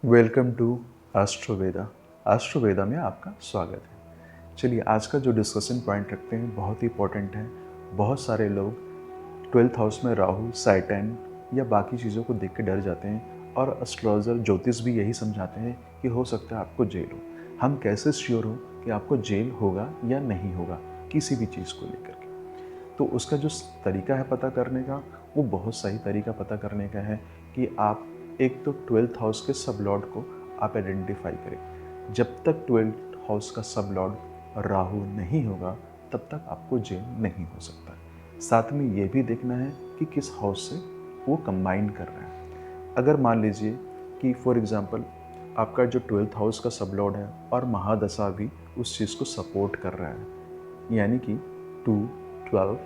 Welcome to एस्ट्रोवेदा। एस्ट्रोवेदा में आपका स्वागत है। चलिए, आज का जो डिस्कशन पॉइंट रखते हैं बहुत ही इंपॉर्टेंट है। बहुत सारे लोग 12th हाउस में राहु, सैटर्न या बाकी चीज़ों को देख के डर जाते हैं और एस्ट्रोलॉजर ज्योतिष भी यही समझाते हैं कि हो सकता है आपको जेल हो। हम कैसे श्योर हो कि आपको जेल होगा या नहीं होगा किसी भी चीज़ को लेकर के? तो उसका जो तरीका है पता करने का, वो बहुत सही तरीका पता करने का है कि आप एक तो 12th हाउस के सब लॉर्ड को आप आइडेंटिफाई करें। जब तक 12th हाउस का सब लॉर्ड राहु नहीं होगा तब तक आपको जेल नहीं हो सकता। साथ में ये भी देखना है कि किस हाउस से वो कंबाइन कर रहा है। अगर मान लीजिए कि फॉर एग्जांपल आपका जो 12th हाउस का सब लॉर्ड है और महादशा भी उस चीज़ को सपोर्ट कर रहा है, यानी कि 2, 12,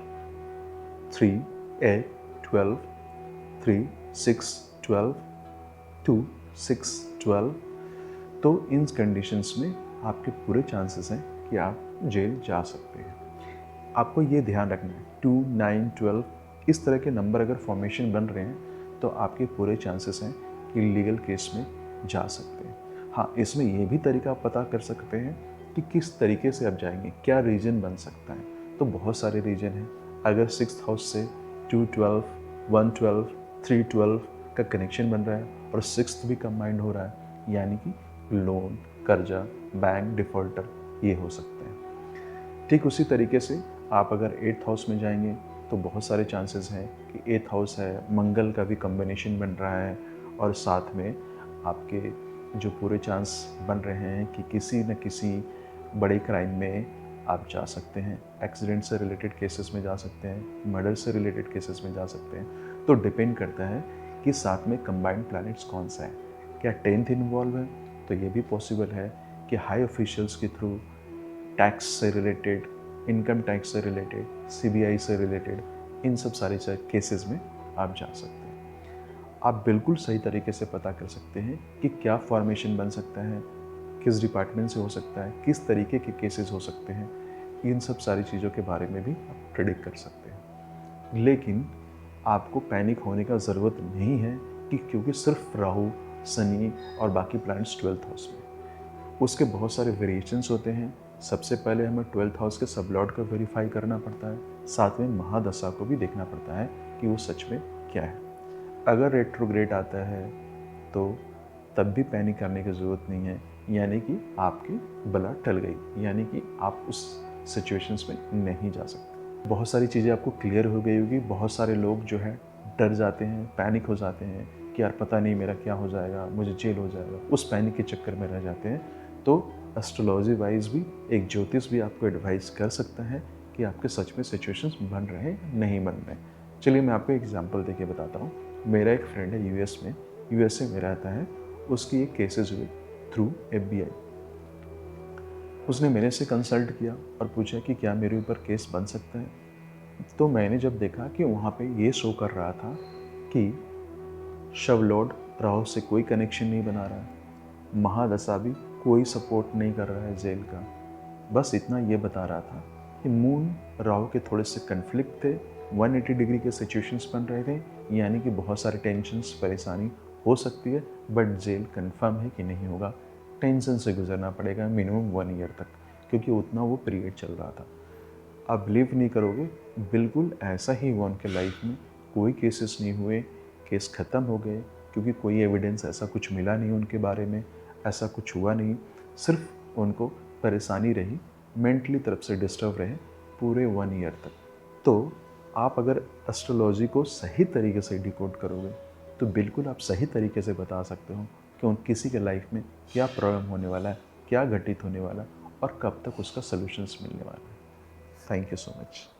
3, 8, 12, 3, 6, 12, 2, 6, 12, तो इन कंडीशंस में आपके पूरे चांसेस हैं कि आप जेल जा सकते हैं। आपको ये ध्यान रखना है 2, 9, 12 इस तरह के नंबर अगर फॉर्मेशन बन रहे हैं तो आपके पूरे चांसेस हैं कि लीगल केस में जा सकते हैं। हाँ, इसमें ये भी तरीका आप पता कर सकते हैं कि किस तरीके से आप जाएंगे, क्या रीजन बन सकता है। तो बहुत सारे रीजन हैं। अगर 6th हाउस से 2, 12, 1, 12, 3, 12 का कनेक्शन बन रहा है और 6th भी कंबाइंड हो रहा है, यानी कि लोन, कर्जा, बैंक डिफ़ॉल्टर ये हो सकते हैं। ठीक उसी तरीके से आप अगर 8th हाउस में जाएंगे तो बहुत सारे चांसेस हैं कि 8th हाउस है, मंगल का भी कॉम्बिनेशन बन रहा है और साथ में आपके जो पूरे चांस बन रहे हैं कि किसी न किसी बड़े क्राइम में आप जा सकते हैं, एक्सीडेंट से रिलेटेड केसेस में जा सकते हैं, मर्डर से रिलेटेड केसेस में जा सकते हैं। तो डिपेंड करता है कि साथ में कंबाइंड प्लैनेट्स कौन सा है। क्या 10th इन्वॉल्व है? तो ये भी पॉसिबल है कि हाई ऑफिशियल्स के थ्रू टैक्स से रिलेटेड, इनकम टैक्स से रिलेटेड, सीबीआई से रिलेटेड, इन सब सारे केसेस में आप जा सकते हैं। आप बिल्कुल सही तरीके से पता कर सकते हैं कि क्या फॉर्मेशन बन सकता है, किस डिपार्टमेंट से हो सकता है, किस तरीके के केसेस हो सकते हैं। इन सब सारी चीज़ों के बारे में भी आप प्रेडिक्ट कर सकते हैं। लेकिन आपको पैनिक होने का ज़रूरत नहीं है कि क्योंकि सिर्फ राहु, शनि और बाकी प्लैनेट्स 12th हाउस में, उसके बहुत सारे वेरिएशंस होते हैं। सबसे पहले हमें 12th हाउस के सब लॉर्ड को वेरीफाई करना पड़ता है, साथ में महादशा को भी देखना पड़ता है कि वो सच में क्या है। अगर रेट्रोग्रेड आता है तो तब भी पैनिक करने की ज़रूरत नहीं है, यानी कि आपकी बला टल गई, यानी कि आप उस सिचुएशंस में नहीं जा सकते। बहुत सारी चीज़ें आपको क्लियर हो गई होगी। बहुत सारे लोग जो है डर जाते हैं, पैनिक हो जाते हैं कि यार पता नहीं मेरा क्या हो जाएगा, मुझे जेल हो जाएगा, उस पैनिक के चक्कर में रह जाते हैं। तो एस्ट्रोलॉजी वाइज भी एक ज्योतिष भी आपको एडवाइस कर सकता है कि आपके सच में सिचुएशंस बन रहे हैं नहीं बन रहे। चलिए मैं आपको एग्जांपल देके बताता हूँ। मेरा एक फ्रेंड है यूएस में, यूएसए में रहता है। उसकी एक केसेस हुई थ्रू एफबीआई। उसने मेरे से कंसल्ट किया और पूछा कि क्या मेरे ऊपर केस बन सकता है। तो मैंने जब देखा कि वहाँ पे ये शो कर रहा था कि शव लॉर्ड राहु से कोई कनेक्शन नहीं बना रहा है, महादशा भी कोई सपोर्ट नहीं कर रहा है जेल का, बस इतना ये बता रहा था कि मून राहु के थोड़े से कन्फ्लिक्ट थे, 180 डिग्री के सिचुएशंस बन रहे थे, यानी कि बहुत सारे टेंशन्स, परेशानी हो सकती है, बट जेल कंफर्म है कि नहीं होगा। टेंशन से गुजरना पड़ेगा मिनिमम 1 ईयर तक, क्योंकि उतना वो पीरियड चल रहा था। आप बिलीव नहीं करोगे, बिल्कुल ऐसा ही हुआ उनके लाइफ में। कोई केसेस नहीं हुए, केस ख़त्म हो गए, क्योंकि कोई एविडेंस ऐसा कुछ मिला नहीं उनके बारे में, ऐसा कुछ हुआ नहीं। सिर्फ उनको परेशानी रही, मेंटली तरफ से डिस्टर्ब रहे पूरे 1 ईयर तक। तो आप अगर एस्ट्रोलॉजी को सही तरीके से डिकोड करोगे तो बिल्कुल आप सही तरीके से बता सकते हो कि उन किसी के लाइफ में क्या प्रॉब्लम होने वाला है, क्या घटित होने वाला है और कब तक उसका सलूशंस मिलने वाला है। Thank you so much.